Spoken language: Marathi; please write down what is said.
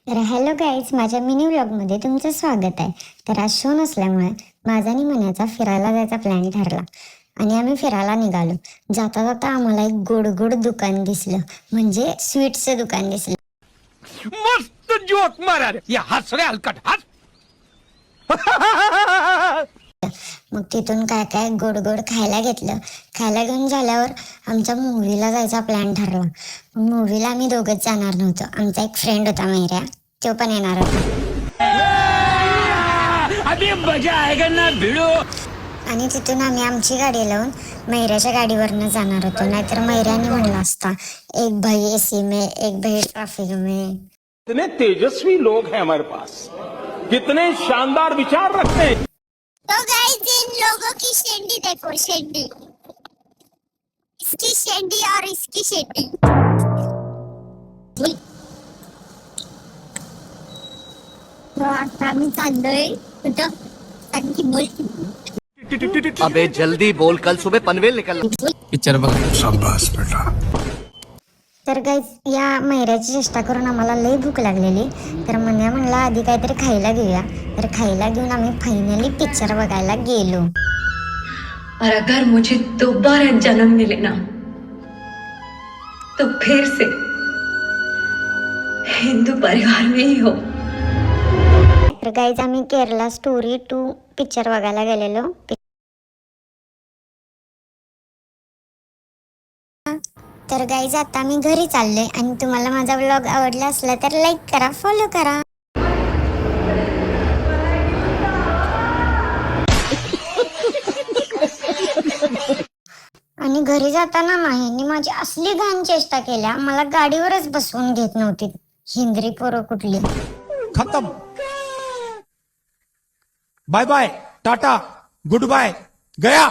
तर हॅलो गाईज, माझ्या मिनी व्लॉगमध्ये तुमचं स्वागत आहे. तर आज शो नसल्यामुळे माझा आणि मन्याचा फिरायला जायचा प्लॅन ठरला आणि आम्ही फिरायला निघालो. जाता जाता आम्हाला एक गोड गोड दुकान दिसलं, म्हणजे स्वीट्सचं दुकान दिसलं. मस्त जोक मारा रे, या हस रे हलकट हस. मग तिथून काय काय गोड गोड खायला घेतलं. खायला घेऊन झाल्यावर आमच्या मूवीला जायचा प्लॅन ठरला. मूवीला आम्ही दोघंच जाणार नव्हतो, आमचा एक फ्रेंड होता मैऱ्या, तो पण येणार होता. अभी मजा आएगा ना भिड़ो. आणि तिथून आम्ही आमची गाडी लावून मैऱ्याच्या गाडीवरनं जाणार होतो. नाहीतर मैऱ्याने म्हणला असता, एक भाई एसी में, एक भाई ट्रॅफिक में. कितने तेजस्वी लोग हैं हमारे पास, कितने शानदार विचार रखते हैं. तो गाइस, इन लोगों की शेंडी देखो, शेंडी, इसकी शेंडी और इसकी शेंडी. तो आता आम्ही चाललोय कुठं, आणखी बोल. अबे जल्दी बोल, कल सुबह पनवेल निकलना. पिक्चर बघा. शाबाश बेटा. तर गाईज, या मैऱ्याची चेष्टा करून आम्हाला लई भूक लागलेली. तर मन्या म्हणला आधी काहीतरी खायला घेऊया. तर खायला घेऊन आम्ही फायनली पिक्चर बघायला गेलो. और अगर मुझे दोबारा जन्म मिले ना, तो फिर से हिंदू परिवार में ही हो. तर गाईज, आम्ही केरला स्टोरी 2 पिक्चर बघायला गेलेलो. तर गाईज, आता मी घरी चालले आणि तुम्हाला माझा व्लॉग आवडला असला तर लाईक करा, फॉलो करा. आणि घरी जाताना नाही, माझी असली घाण चेष्टा केल्या. मला गाडीवरच बसवून घेत नव्हती, हिंद्री पोरं कुठली. खत्म. Bye bye, tata, good bye, गया.